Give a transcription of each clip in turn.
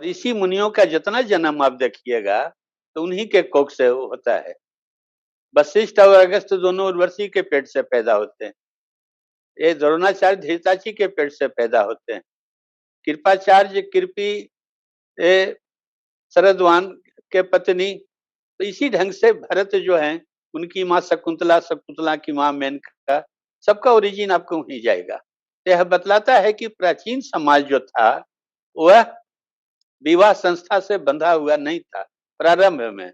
ऋषि मुनियों का जितना जन्म आप देखिएगा तो उन्हीं के कोख से होता है। वशिष्ठ और अगस्त दोनों उर्वशी के पेट से पैदा होते हैं। ये द्रोणाचार्य धृतराष्ट्र के पेट से पैदा होते हैं। कृपाचार्य कृपी ये शरद्वान के पत्नी। तो इसी ढंग से भरत जो है उनकी माँ शकुंतला, शकुंतला की माँ मेनका, सबका ओरिजिन आपको वहीं जाएगा। यह बतलाता है कि प्राचीन समाज जो था वह विवाह संस्था से बंधा हुआ नहीं था। प्रारंभ में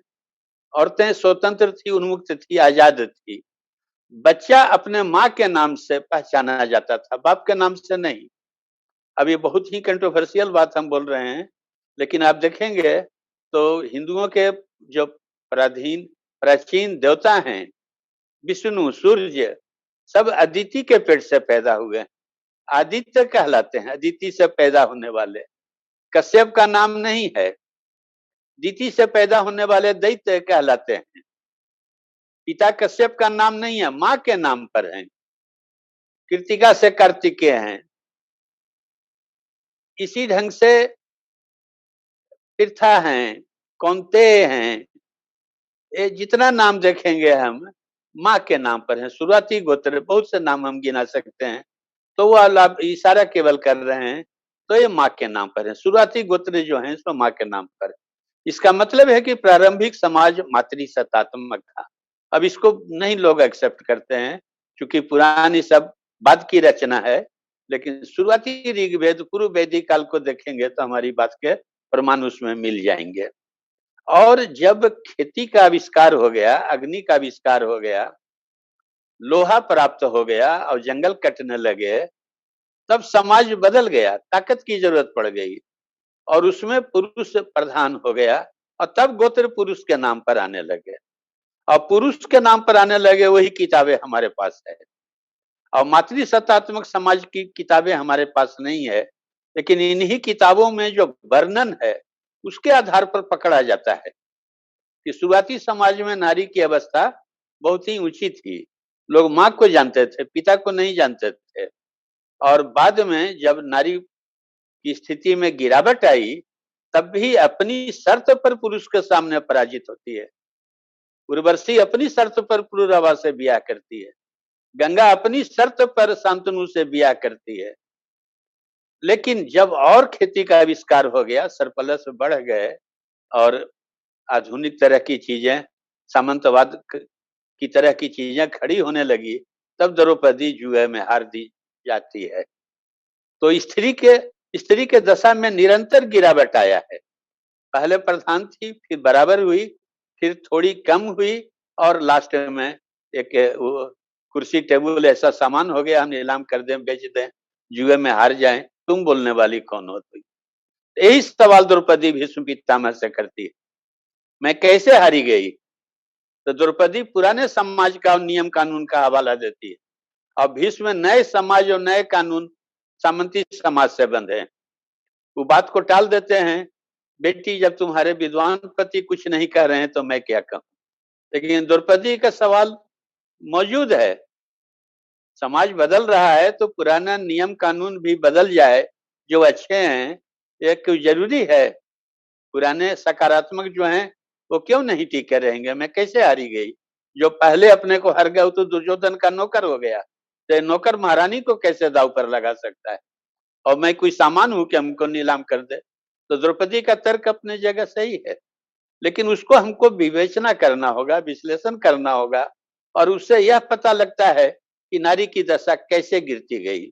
औरतें स्वतंत्र थी, उन्मुक्त थी, आजाद थी। बच्चा अपने माँ के नाम से पहचाना जाता था, बाप के नाम से नहीं। अब ये बहुत ही कंट्रोवर्शियल बात हम बोल रहे हैं, लेकिन आप देखेंगे तो हिंदुओं के जो प्राचीन देवता हैं, विष्णु, सूर्य, सब अदिति के पेट से पैदा हुए। आदित्य कहलाते हैं, अदिति से पैदा होने वाले। कश्यप का नाम नहीं है, दिति से पैदा होने वाले दैत्य कहलाते हैं। पिता कश्यप का नाम नहीं है, माँ के नाम पर है। कृतिका से कार्तिकेय हैं। इसी ढंग से पृथा हैं, कौंतेय हैं, ये जितना नाम देखेंगे हम माँ के नाम पर है। शुरुआती गोत्र बहुत से नाम हम गिना सकते हैं, तो वो आप इशारा केवल कर रहे हैं तो ये माँ के नाम पर है। शुरुआती गोत्र जो है इसमें माँ के नाम पर। इसका मतलब है कि प्रारंभिक समाज मातृसत्तात्मक था। अब इसको नहीं लोग एक्सेप्ट करते हैं, क्योंकि पुरानी सब बाद की रचना है। लेकिन शुरुआती ऋग्वेद, पूर्व वैदिक काल को देखेंगे तो हमारी बात के प्रमाण उसमें मिल जाएंगे। और जब खेती का आविष्कार हो गया, अग्नि का आविष्कार हो गया, लोहा प्राप्त हो गया और जंगल कटने लगे, तब समाज बदल गया, ताकत की जरूरत पड़ गई और उसमें पुरुष प्रधान हो गया। और तब गोत्र पुरुष के नाम पर आने लगे और पुरुष के नाम पर आने लगे वही किताबें हमारे पास है। और मातृसत्तात्मक समाज की किताबें हमारे पास नहीं है, लेकिन इन्हीं किताबों में जो वर्णन है उसके आधार पर पकड़ा जाता है कि शुरुआती समाज में नारी की अवस्था बहुत ही ऊंची थी। लोग माँ को जानते थे, पिता को नहीं जानते थे। और बाद में जब नारी की स्थिति में गिरावट आई, तब भी अपनी शर्त पर पुरुष के सामने पराजित होती है। उर्वशी अपनी शर्त पर पुरुरवा से ब्याह करती है, गंगा अपनी शर्त पर शांतनु से ब्याह करती है। लेकिन जब और खेती का आविष्कार हो गया, सरप्लस बढ़ गए और आधुनिक तरह की चीजें, सामंतवाद की तरह की चीजें खड़ी होने लगी, तब द्रौपदी जुए में हार दी जाती है। तो स्त्री के दशा में निरंतर गिरावट आया है। पहले प्रधान थी, फिर बराबर हुई, फिर थोड़ी कम हुई और लास्ट में एक कुर्सी टेबल ऐसा सामान हो गया, हम नीलाम कर दें, बेच दें, जुए में हार जाएं, तुम बोलने वाली कौन हो तुम? यही सवाल द्रौपदी भीष्म पितामह से करती है, मैं कैसे हारी गई? तो द्रौपदी पुराने समाज का नियम कानून का हवाला देती है और भीष्म नए समाज और नए कानून सामंती समाज से बंधे हैं। वो बात को टाल देते हैं, बेटी जब तुम्हारे विद्वान पति कुछ नहीं कह रहे हैं तो मैं क्या कहूं? लेकिन द्रौपदी का सवाल मौजूद है। समाज बदल रहा है तो पुराना नियम कानून भी बदल जाए, जो अच्छे हैं, ये क्यों जरूरी है? पुराने सकारात्मक जो हैं वो क्यों नहीं टिके रहेंगे? मैं कैसे हारी गई? जो पहले अपने को हार गया तो दुर्योधन का नौकर हो गया, तो नौकर महारानी को कैसे दाव पर लगा सकता है? और मैं कोई सामान हूं कि हमको नीलाम कर दे? तो द्रौपदी का तर्क अपने जगह सही है, लेकिन उसको हमको विवेचना करना होगा, विश्लेषण करना होगा और उससे यह पता लगता है कि नारी की दशा कैसे गिरती गई।